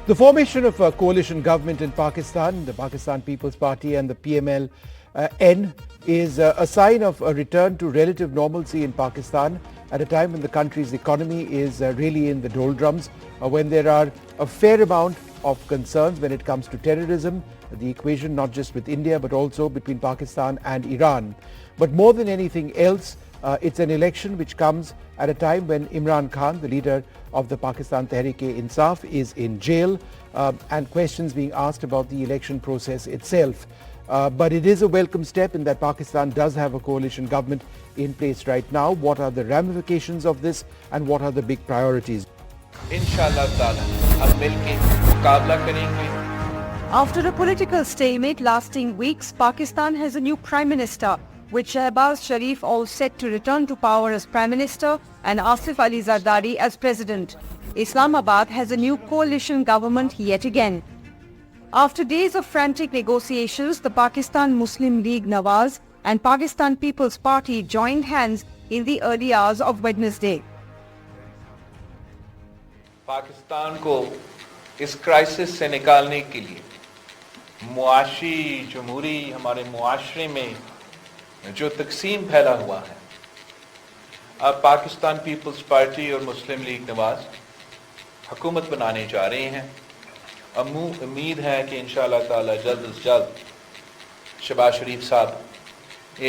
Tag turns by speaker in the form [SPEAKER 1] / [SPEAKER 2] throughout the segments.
[SPEAKER 1] The formation of a coalition government in Pakistan, the Pakistan People's Party and the PML-N, is a sign of a return to relative normalcy in Pakistan at a time when the country's economy is really in the doldrums, when there are a fair amount of concerns when it comes to terrorism, the equation not just with India but also between Pakistan and Iran. But more than anything else, it's an election which comes at a time when Imran Khan, the leader of the Pakistan Tehreek-e-Insaf, is in jail and questions being asked about the election process itself. But it is a welcome step in that Pakistan does have a coalition government in place right now. What are the ramifications of this and what are the big priorities?
[SPEAKER 2] Inshallah Taala, hum milke mukabla karenge.
[SPEAKER 3] After a political stalemate lasting weeks, Pakistan has a new Prime Minister, with Shehbaz Sharif all set to return to power as Prime Minister and Asif Ali Zardari as President. Islamabad has a new coalition government yet again. After days of frantic negotiations, the Pakistan Muslim League-Nawaz and Pakistan People's Party joined hands in the early hours of Wednesday.
[SPEAKER 2] Pakistan को इस crisis से निकालने के लिए मुआशी जमहूरी हमारे मुआशरे में जो तकसीम फैला हुआ है, अब पाकिस्तान पीपल्स पार्टी और मुस्लिम लीग नवाज हुकूमत बनाने जा रहे हैं। अब उम्मीद है कि इंशाअल्लाह ताला जल्द से जल्द शहबाज शरीफ साहब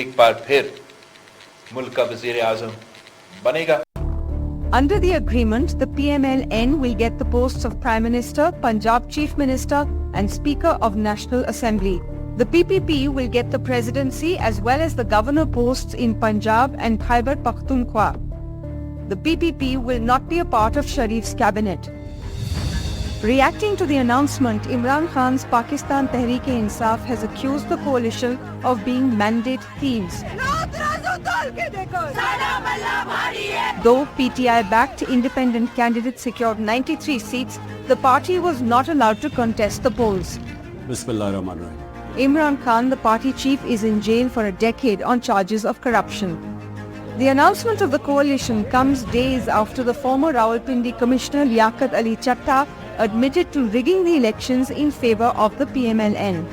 [SPEAKER 2] एक बार फिर मुल्क का वज़ीर आज़म बनेगा।
[SPEAKER 3] Under the agreement, the PML-N will get the posts of Prime Minister, Punjab Chief Minister and Speaker of National Assembly. The PPP will get the presidency as well as the governor posts in Punjab and Khyber Pakhtunkhwa. The PPP will not be a part of Sharif's cabinet. Reacting to the announcement, Imran Khan's Pakistan Tehreek-e-Insaf has accused the coalition of being mandate thieves. Though PTI-backed independent candidates secured 93 seats, the party was not allowed to contest the polls. Imran Khan, the party chief, is in jail for a decade on charges of corruption. The announcement of the coalition comes days after the former Rawalpindi Commissioner Liaquat Ali Chatta admitted to rigging the elections in favor of the PML-N.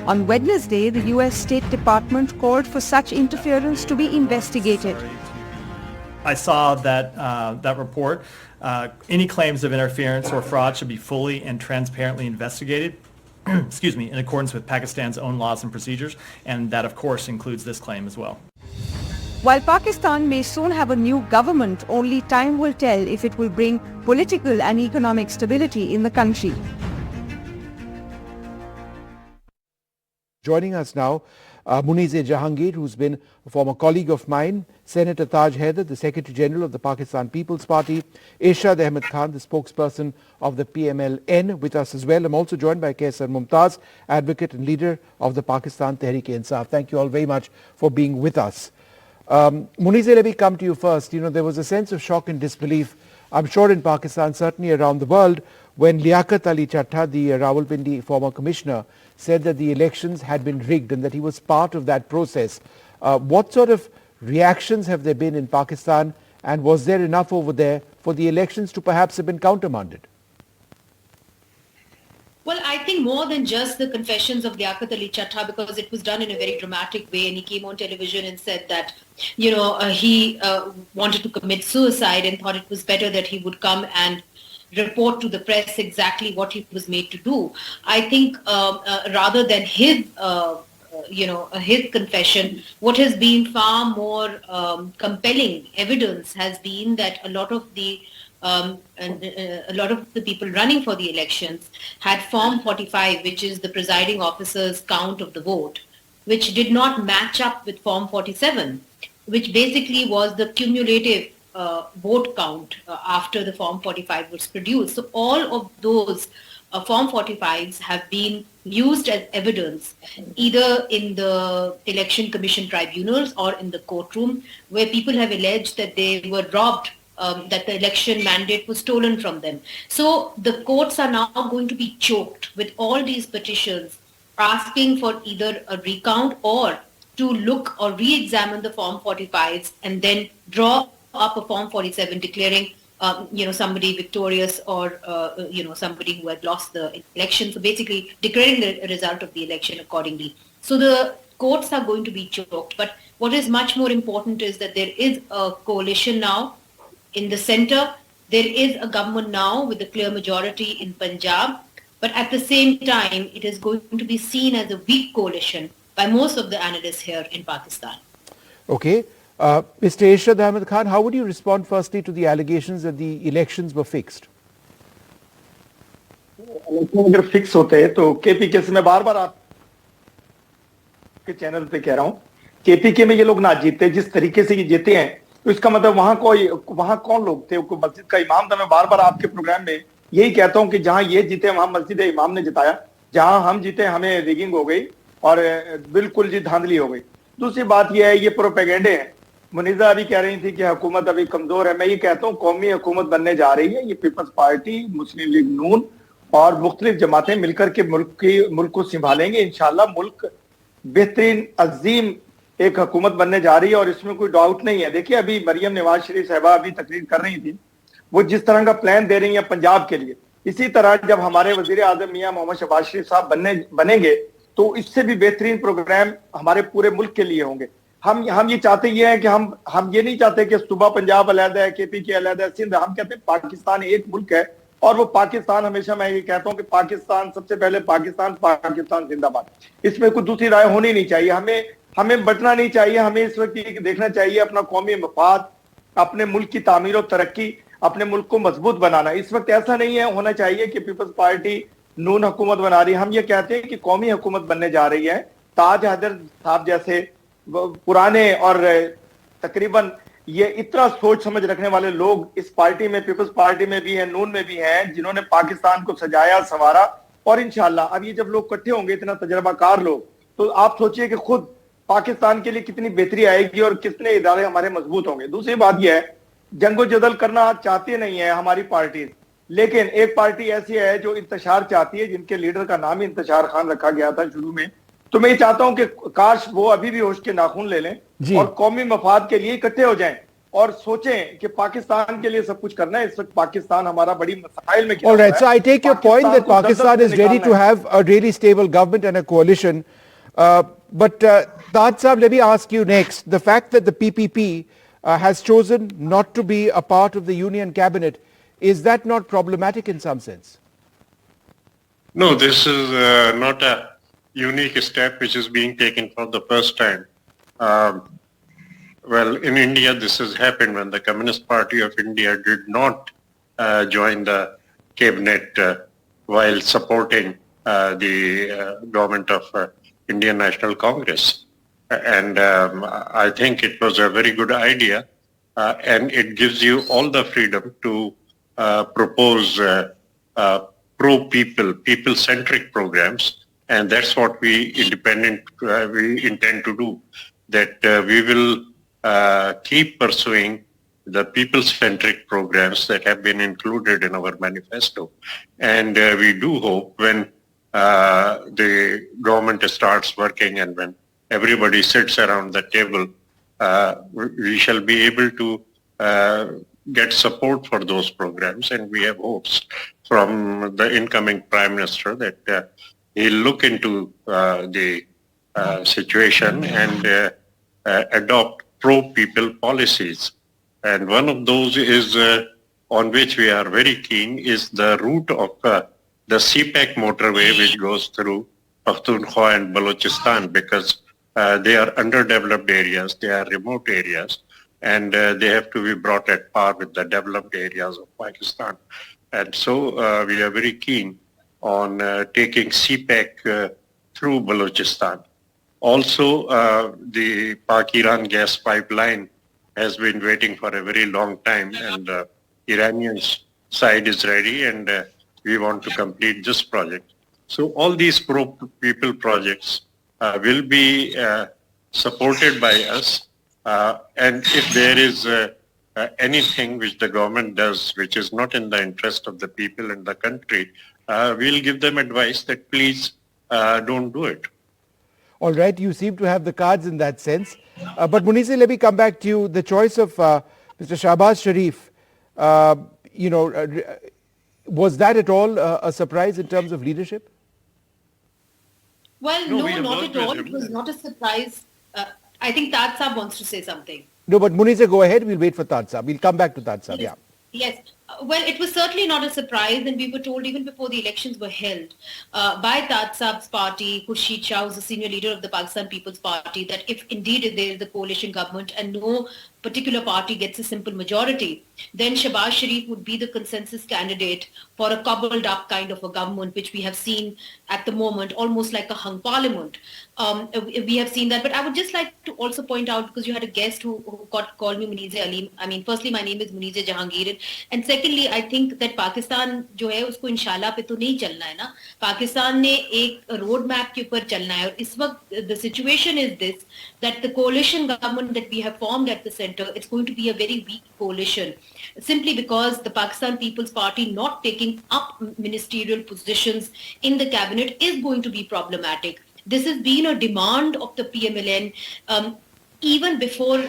[SPEAKER 3] On Wednesday, the US State Department called for such interference to be investigated.
[SPEAKER 4] I saw that report. Any claims of interference or fraud should be fully and transparently investigated. Excuse me, in accordance with Pakistan's own laws and procedures, and that of course includes this claim as well.
[SPEAKER 3] While Pakistan may soon have a new government, only time will tell if it will bring political and economic stability in the country.
[SPEAKER 1] Joining us now, Munize Jahangir, who's been a former colleague of mine, Senator Taj Haider, the Secretary General of the Pakistan People's Party, Irshad Ahmed Khan, the spokesperson of the PML-N, with us as well. I'm also joined by Kaisar Mumtaz, advocate and leader of the Pakistan Tehreek-e-Insaf. Thank you all very much for being with us. Munize, let me come to you first. You know, there was a sense of shock and disbelief, I'm sure in Pakistan, certainly around the world, when Liaquat Ali Chatta, the Rawalpindi former commissioner, said that the elections had been rigged and that he was part of that process. What sort of reactions have there been in Pakistan, and was there enough over there for the elections to perhaps have been countermanded?
[SPEAKER 5] Well, I think more than just the confessions of Liaquat Ali Chatta, because it was done in a very dramatic way, and he came on television and said that, he wanted to commit suicide and thought it was better that he would come and report to the press exactly what he was made to do. I think rather than his confession, what has been far more compelling evidence has been that a lot of the people running for the elections had Form 45, which is the presiding officer's count of the vote, which did not match up with Form 47, which basically was the cumulative vote count after the Form 45 was produced. So all of those Form 45s have been used as evidence either in the election commission tribunals or in the courtroom, where people have alleged that they were robbed, that the election mandate was stolen from them. So the courts are now going to be choked with all these petitions asking for either a recount or to look or re-examine the Form 45s and then draw up a Form 47 declaring somebody victorious or, somebody who had lost the election. So basically declaring the result of the election accordingly. So the courts are going to be choked. But what is much more important is that there is a coalition now in the center. There is a government now with a clear majority in Punjab. But at the same time, it is going to be seen as a weak coalition by most of the analysts here in Pakistan.
[SPEAKER 1] Okay. Mr. Irshad Ahmed Khan, how would you respond firstly to the allegations that the elections were fixed?
[SPEAKER 6] अगर fix होते हैं तो KPK से मैं बार बार आपके channel पे कह रहा हूं, केपीके में ये लोग ना जीते जिस तरीके से ये जीते हैं, तो इसका मतलब वहां कौन लोग थे? मस्जिद का इमाम था। मैं बार बार आपके प्रोग्राम में यही कहता हूं कि जहां ये जीते वहां मस्जिद इमाम ने जिताया, जहां हम जीते हमें रिगिंग हो गई और बिल्कुल जी धांधली हो गई। दूसरी बात यह है, ये प्रोपेगेंडे हैं। मुनीजा अभी कह रही थी कि हुकूमत अभी कमजोर है। मैं ये कहता हूं कौमी हुकूमत बनने जा रही है। ये पीपल्स पार्टी, मुस्लिम लीग नून और मुख्तलिफ जमातें मिलकर के मुल्क को संभालेंगे। इंशाल्लाह मुल्क बेहतरीन अजीम एक हुकूमत बनने जा रही है और इसमें कोई डाउट नहीं है। देखिए अभी मरियम नवाज शरीफ साहबा अभी तकरीर कर रही थी, वो जिस तरह का प्लान दे रही है पंजाब के लिए, इसी तरह जब हमारे वजीर आजम मियां मोहम्मद शहबाज शरीफ साहब बनेंगे तो इससे भी बेहतरीन प्रोग्राम हमारे पूरे मुल्क के लिए होंगे। हम ये चाहते ये हैं कि हम ये नहीं चाहते कि सूबा पंजाब अलग है, केपीके अलग है, सिंध। हम कहते हैं पाकिस्तान एक मुल्क है और वो पाकिस्तान, हमेशा मैं ये कहता हूं कि पाकिस्तान सबसे पहले पाकिस्तान जिंदाबाद। इसमें कोई दूसरी राय होनी नहीं चाहिए। हमें बटना नहीं चाहिए। हमें इस वक्त देखना चाहिए अपना कौमी मफाद, अपने मुल्क की तामीर और तरक्की, अपने मुल्क को मजबूत बनाना। इस वक्त ऐसा नहीं है होना चाहिए कि पीपल्स पार्टी नून हुकूमत बना रही है। हम ये कहते हैं कि कौमी हुकूमत बनने जा रही है। ताज हैदर साहब जैसे पुराने और तकरीबन ये इतना सोच समझ रखने वाले लोग इस पार्टी में, पीपल्स पार्टी में भी हैं, नून में भी हैं, जिन्होंने पाकिस्तान को सजाया संवारा। और इंशाल्लाह अब ये जब लोग इकट्ठे होंगे, इतना तजर्बाकार लोग, तो आप सोचिए कि खुद पाकिस्तान के लिए कितनी बेहतरी आएगी और कितने इदारे हमारे मजबूत होंगे। दूसरी बात यह है, जंगो जदल करना चाहती नहीं है हमारी पार्टी, लेकिन एक पार्टी ऐसी है जो इंतशार चाहती है, जिनके लीडर का नाम ही इंतशार खान रखा गया था शुरू में। तो मैं ये चाहता हूं कि काश वो अभी भी होश के नाखून ले लें और कौमी मफाद के लिए इकट्ठे हो जाएं और सोचें कि पाकिस्तान के लिए सब कुछ करना है। इस वक्त पाकिस्तान हमारा बड़ी मसाइल में।
[SPEAKER 1] All right, so I take your point that Pakistan is ready to have a really stable government and a coalition. But Taj Saab, let me ask you next. The fact that the PPP has chosen not to be a part of the union cabinet, is that not problematic in some sense?
[SPEAKER 7] No, this is not a unique step which is being taken for the first time. Well, in India, this has happened when the Communist Party of India did not join the cabinet while supporting the government of Indian National Congress. And I think it was a very good idea, and it gives you all the freedom to propose pro-people, people-centric programs, and that's what we intend to do, that we will keep pursuing the people-centric programs that have been included in our manifesto. And we do hope when the government starts working and when everybody sits around the table, we shall be able to get support for those programs. And we have hopes from the incoming Prime Minister that he'll look into the situation and adopt pro-people policies. And one of those is, on which we are very keen, is the route of the CPEC motorway which goes through Pakhtunkhwa and Balochistan, because they are underdeveloped areas, they are remote areas, and they have to be brought at par with the developed areas of Pakistan. And so we are very keen on taking CPEC through Balochistan. Also, the Pak-Iran gas pipeline has been waiting for a very long time, and the Iranian side is ready, and we want to complete this project. So all these pro-people projects will be supported by us, and if there is anything which the government does which is not in the interest of the people and the country, we'll give them advice that please don't do it.
[SPEAKER 1] All right, you seem to have the cards in that sense. But Munisi, let me come back to you. The choice of Mr. Shehbaz Sharif was that at all a surprise in terms of leadership?
[SPEAKER 5] Well,
[SPEAKER 7] No,
[SPEAKER 5] no,
[SPEAKER 7] we have
[SPEAKER 5] not
[SPEAKER 7] worked
[SPEAKER 5] at all.
[SPEAKER 7] with
[SPEAKER 5] It
[SPEAKER 7] him.
[SPEAKER 5] was not a surprise. I think Taj Saab wants to say something.
[SPEAKER 1] No, but Muniza, go ahead. We'll wait for Taj Saab. We'll come back to Taj Saab.
[SPEAKER 5] Yes.
[SPEAKER 1] Yeah.
[SPEAKER 5] Yes. Well, it was certainly not a surprise, and we were told even before the elections were held by Taj Saab's party, Khurshid Shah, who's the senior leader of the Pakistan People's Party, that if indeed there is a coalition government and no particular party gets a simple majority, then Shehbaz Sharif would be the consensus candidate for a cobbled up kind of a government, which we have seen at the moment, almost like a hung parliament. We have seen that. But I would just like to also point out, because you had a guest who called me Munize Alim. I mean, firstly, my name is Munize Jahangir. And secondly, I think that Pakistan जो है उसको इंशाल्लाह पे तो नहीं चलना है ना. पाकिस्तान ने एक रोड मैप के ऊपर चलना है, और इस वक्त the situation is this, that the coalition government that we have formed at the center, it's going to be a very weak coalition, simply because the Pakistan People's Party not taking up ministerial positions in the cabinet is going to be problematic. This has been a demand of the PMLN even before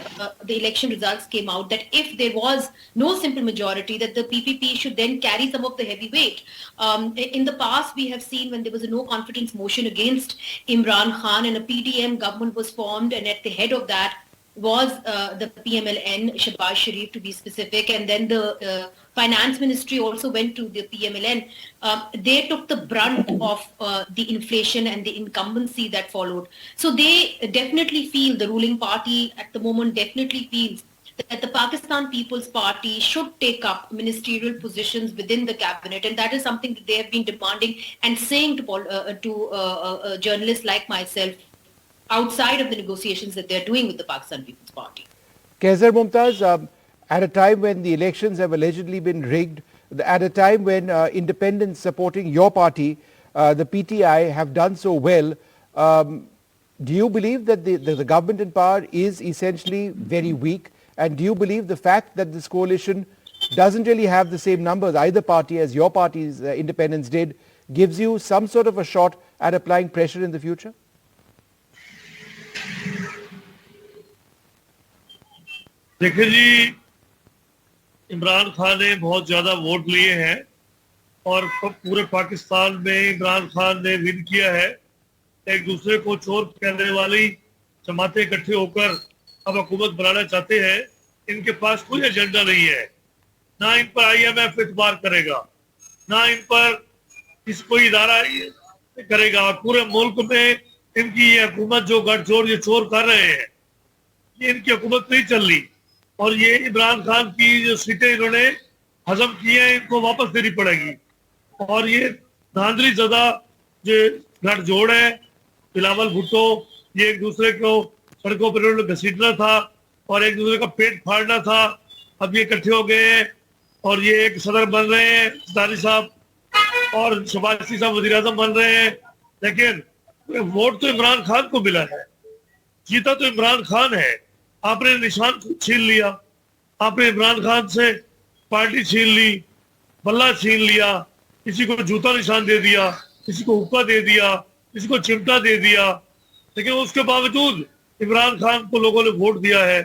[SPEAKER 5] the election results came out, that if there was no simple majority, that the PPP should then carry some of the heavy weight. In the past, we have seen when there was a no confidence motion against Imran Khan and a PDM government was formed, and at the head of that was the PMLN, Shehbaz Sharif to be specific, and then the finance ministry also went to the PMLN. They took the brunt of the inflation and the incumbency that followed. So they definitely feel, the ruling party at the moment definitely feels that the Pakistan People's Party should take up ministerial positions within the cabinet, and that is something that they have been demanding and saying to journalists like myself outside of the negotiations that they're doing with the Pakistan People's Party.
[SPEAKER 1] Kaiser Mumtaz, at a time when the elections have allegedly been rigged, at a time when independents supporting your party, the PTI, have done so well, do you believe that the government in power is essentially very weak? And do you believe the fact that this coalition doesn't really have the same numbers, either party, as your party's independents did, gives you some sort of a shot at applying pressure in the future?
[SPEAKER 8] देखिए जी, इमरान खान ने बहुत ज़्यादा vote लिए हैं और पूरे पाकिस्तान में इमरान खान ने विन किया है. एक दूसरे को चोर कहने वाली जमातें इकट्ठे होकर अब हुकूमत बनाना चाहते हैं. इनके पास कोई एजेंडा नहीं है, ना इन पर IMF इतबार करेगा, ना इन पर कोई इदारा करेगा. पूरे मुल्क में इनकी ये हुकूमत जो गठजोड़ ये चोर कर रहे हैं, ये इनकी हुकूमत नहीं चल रही. और ये इमरान खान की जो सीटें इन्होंने हजम की हैं, इनको वापस देनी पड़ेगी. और ये धांधली ज़्यादा जो गठजोड़ है, बिलावल भुट्टो, ये एक दूसरे को सड़कों पर इन्होंने घसीटना था और एक दूसरे का पेट फाड़ना था. अब ये इकट्ठे हो गए हैं और ये एक सदर बन रहे हैं ज़रदारी साहब, और शहबाज साहब वज़ीर आज़म बन रहे हैं. लेकिन वोट तो इमरान खान को मिला है, जीता तो इमरान खान है. आपने निशान छीन लिया, आपने इमरान खान से पार्टी छीन ली, बल्ला छीन लिया, किसी को जूता निशान दे दिया, किसी को हुक्का दे दिया, किसी को चिमटा दे दिया. लेकिन उसके बावजूद इमरान खान को लोगों ने वोट दिया है.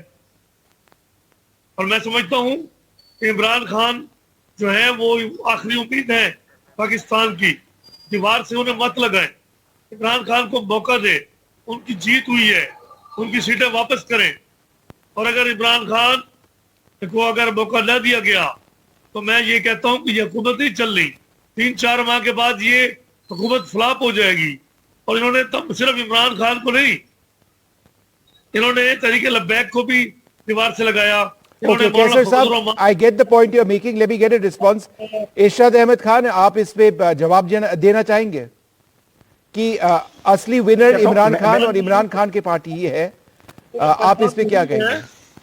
[SPEAKER 8] और मैं समझता हूं कि इमरान खान जो है वो आखिरी उम्मीद है पाकिस्तान की. दीवार से उन्हें मत लगाएं, इमरान खान को मौका दे. उनकी जीत हुई है, उनकी सीटें वापस करें. और अगर इमरान खान को अगर मौका न दिया गया तो मैं ये कहता हूं कि ये हुकूमत नहीं चल रही. 3-4 माह के बाद ये हुकूमत फ्लॉप हो जाएगी. और इन्होंने तब सिर्फ इमरान खान को नहीं, इन्होंने तरीके लब्बैक को भी दीवार से लगाया.
[SPEAKER 1] Okay, Kaisar साहब, I get the point you're making. Let me get a response. इरशाद अहमद खान, आप इस पे जवाब देना चाहेंगे कि असली विनर इमरान खान और इमरान खान की पार्टी ये है, आप इस पे क्या कहेंगे?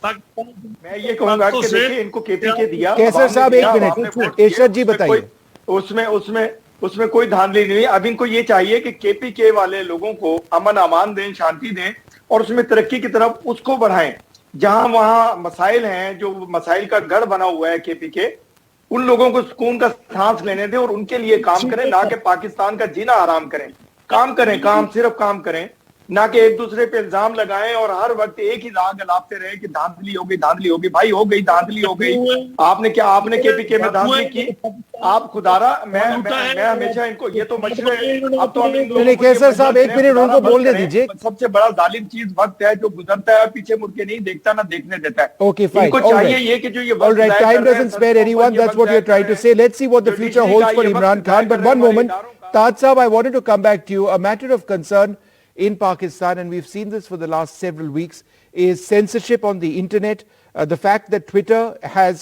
[SPEAKER 6] मैं ये कहूंगा कि देखिए, इनको केपीके दिया.
[SPEAKER 1] कैसर साहब, एक मिनट, इरशाद जी बताइए.
[SPEAKER 6] उसमें कोई धांधली नहीं. अब इनको ये चाहिए कि केपीके वाले लोगों को अमन अमान दें, शांति दें और उसमें तरक्की की तरफ उसको बढ़ाएं. जहां वहां मसाइल हैं, जो मसाइल का गढ़ बना हुआ है केपीके, उन लोगों को सुकून का सांस लेने दें और उनके लिए काम करें, ना कि पाकिस्तान का जीना आराम करें. काम करें, काम सिर्फ काम करें. ना कि एक दूसरे पे इल्जाम लगाएं और हर वक्त एक ही राग अलापते रहे कि धांधली हो गई। भाई हो गई, धांधली हो गई। आपने केपीके में धांधली की? आप खुदारा, मैं हमेशा इनको ये तो मशरे, अब तो हम इन लोगों को
[SPEAKER 1] कैसर साहब एक मिनट उनको बोलने दीजिए।
[SPEAKER 6] सबसे बड़ा जालिम चीज वक्त है जो गुजरता है, पीछे मुड़ के नहीं देखता ना देखने देता है।
[SPEAKER 1] Okay, fine.
[SPEAKER 6] इनको चाहिए ये कि जो ये
[SPEAKER 1] all right, time doesn't spare anyone. That's what we're trying to say. Let's see what the future holds for Imran Khan. But one moment, Taj Saab, I wanted to come back to you. A matter of concern in Pakistan, and we've seen this for the last several weeks, is censorship on the internet. The fact that Twitter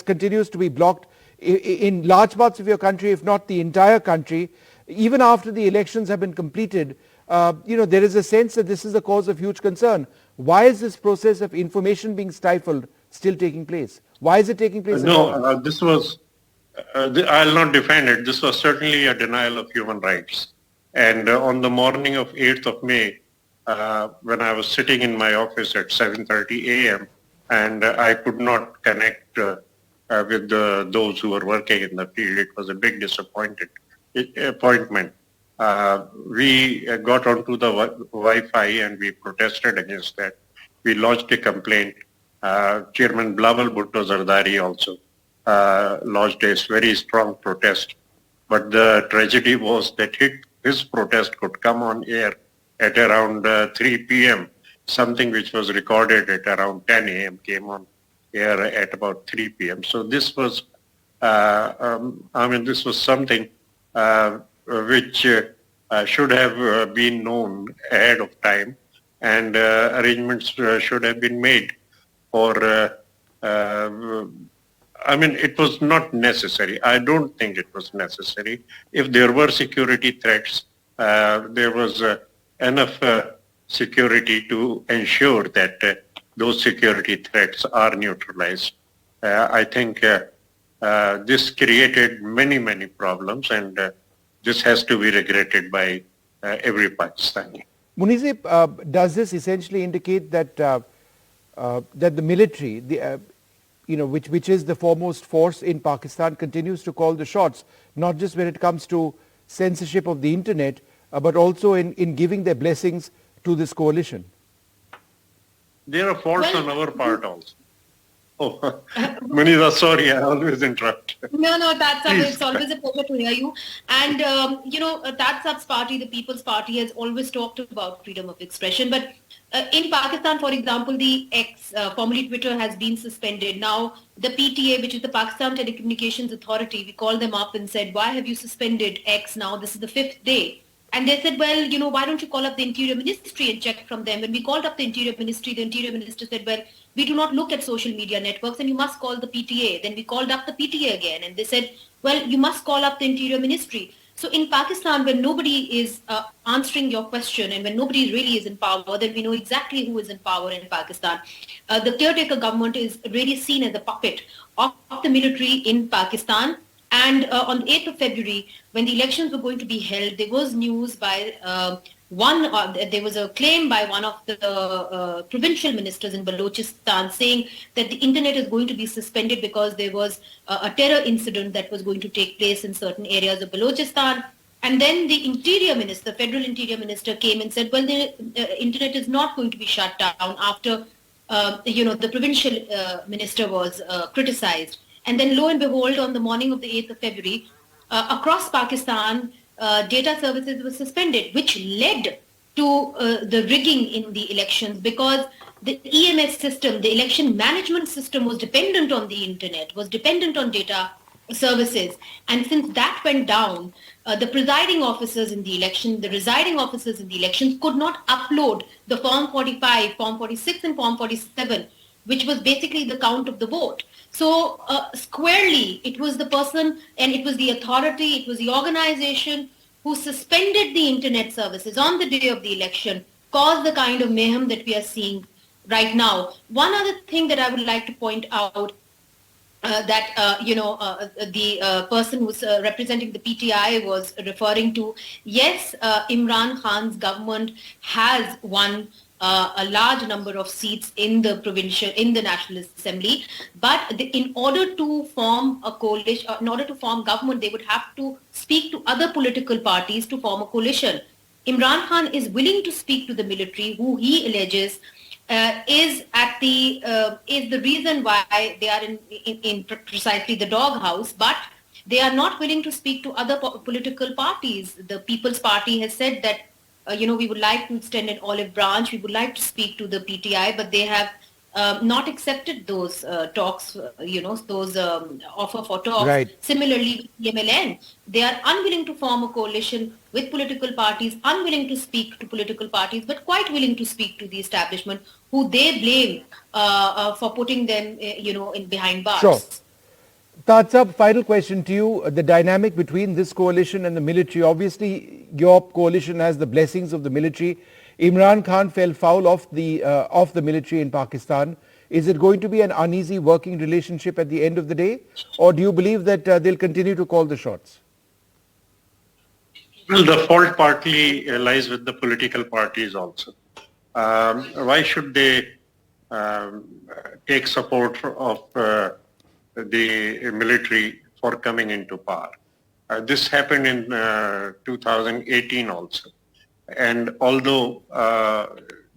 [SPEAKER 1] continues to be blocked in large parts of your country, if not the entire country, even after the elections have been completed. There is a sense that this is a cause of huge concern. Why is this process of information being stifled still taking place? Why is it taking place?
[SPEAKER 7] This was, I'll not defend it. This was certainly a denial of human rights. And on the morning of 8th of May, when I was sitting in my office at 7:30 a.m. and I could not connect with those who were working in the field, it was a big disappointment. We got onto the Wi-Fi and we protested against that. We lodged a complaint. Chairman Bilawal Bhutto Zardari also lodged a very strong protest. But the tragedy was that his protest could come on air at around 3 p.m. Something which was recorded at around 10 a.m. came on air at about 3 p.m. So this was, this was something which should have been known ahead of time, and arrangements should have been made for, it was not necessary. I don't think it was necessary. If there were security threats, there was enough security to ensure that those security threats are neutralized. I think this created many, many problems, and this has to be regretted by every Pakistani.
[SPEAKER 1] Munizib, does this essentially indicate that that the military, which is the foremost force in Pakistan, continues to call the shots, not just when it comes to censorship of the internet, but also in giving their blessings to this coalition?
[SPEAKER 7] There are faults on our part also. Oh, Munira, sorry, I always interrupt.
[SPEAKER 5] No, it's always a pleasure to hear you. And, Tatsab's party, the People's Party, has always talked about freedom of expression. But in Pakistan, for example, the X, formerly Twitter, has been suspended. Now, the PTA, which is the Pakistan Telecommunications Authority, we called them up and said, why have you suspended X now? This is the 5th day. And they said, well, why don't you call up the Interior Ministry and check from them? When we called up the Interior Minister said, well, we do not look at social media networks and you must call the PTA. Then we called up the PTA again and they said, well, you must call up the Interior Ministry. So in Pakistan, when nobody is answering your question and when nobody really is in power, then we know exactly who is in power in Pakistan. The caretaker government is really seen as a puppet of the military in Pakistan. And on the 8th of February, when the elections were going to be held, there was news by there was a claim by one of the provincial ministers in Balochistan saying that the internet is going to be suspended because there was a terror incident that was going to take place in certain areas of Balochistan. And then the Interior Minister, Federal Interior Minister, came and said, well, the internet is not going to be shut down after, the provincial minister was criticized. And then lo and behold, on the morning of the 8th of February, across Pakistan, data services were suspended, which led to the rigging in the elections because the EMS system, the election management system, was dependent on the internet, was dependent on data services. And since that went down, the presiding officers in the election, the residing officers in the elections could not upload the Form 45, Form 46 and Form 47, which was basically the count of the vote. So squarely, it was the person and it was the authority, it was the organization who suspended the internet services on the day of the election, caused the kind of mayhem that we are seeing right now. One other thing that I would like to point out, the person who's representing the PTI was referring to, yes, Imran Khan's government has won a large number of seats in the National Assembly, but in order to form a coalition, in order to form government, they would have to speak to other political parties to form a coalition. Imran Khan is willing to speak to the military, who he alleges is the reason why they are in precisely the doghouse, but they are not willing to speak to other political parties. The People's Party has said that we would like to extend an olive branch. We would like to speak to the PTI, but they have not accepted those talks, those offer for talks.
[SPEAKER 1] Right.
[SPEAKER 5] Similarly, with PMLN, they are unwilling to form a coalition with political parties, unwilling to speak to political parties, but quite willing to speak to the establishment, who they blame for putting them, in behind bars.
[SPEAKER 1] Sure. Tatsab, final question to you. The dynamic between this coalition and the military. Obviously, your coalition has the blessings of the military. Imran Khan fell foul of the military in Pakistan. Is it going to be an uneasy working relationship at the end of the day? Or do you believe that they'll continue to call the shots?
[SPEAKER 7] Well, the fault partly lies with the political parties also. Why should they take support of the military for coming into power? This happened in 2018 also. And although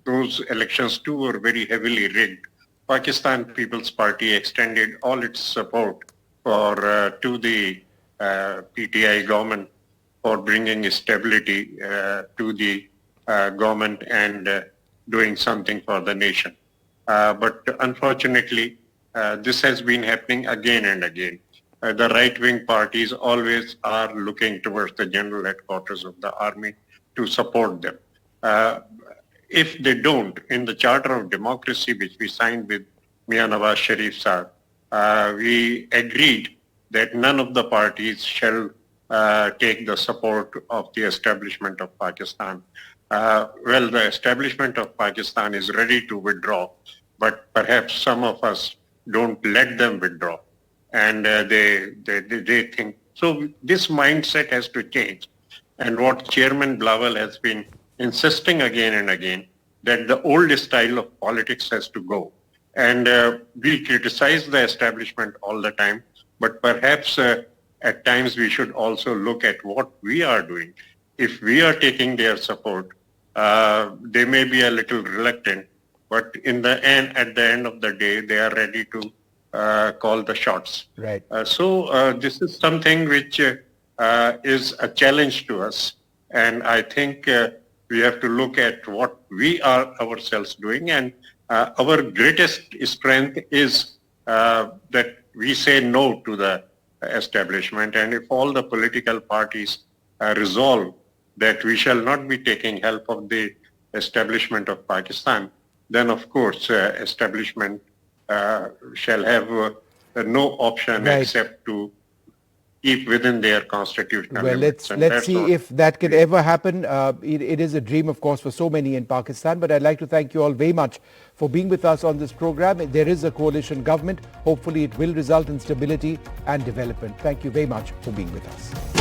[SPEAKER 7] those elections too were very heavily rigged, Pakistan People's Party extended all its support to the PTI government for bringing stability to the government and doing something for the nation. But unfortunately, this has been happening again and again. The right-wing parties always are looking towards the general headquarters of the army to support them. If they don't, in the Charter of Democracy, which we signed with Nawaz Sharif sir, we agreed that none of the parties shall take the support of the establishment of Pakistan. Well, the establishment of Pakistan is ready to withdraw, but perhaps some of us don't let them withdraw. And they think, so this mindset has to change. And what Chairman Blawal has been insisting again and again, that the old style of politics has to go. And we criticize the establishment all the time, but perhaps at times we should also look at what we are doing. If we are taking their support, they may be a little reluctant, but at the end of the day, they are ready to call the shots.
[SPEAKER 1] Right.
[SPEAKER 7] So this is something which is a challenge to us. And I think we have to look at what we are ourselves doing. And our greatest strength is that we say no to the establishment. And if all the political parties resolve that we shall not be taking help of the establishment of Pakistan, then of course establishment shall have no option except to keep within their constitutional limits.
[SPEAKER 1] Let's see if that can ever happen. It is a dream, of course, for so many in Pakistan, but I'd like to thank you all very much for being with us on this program. There is a coalition government. Hopefully it will result in stability and development. Thank you very much for being with us.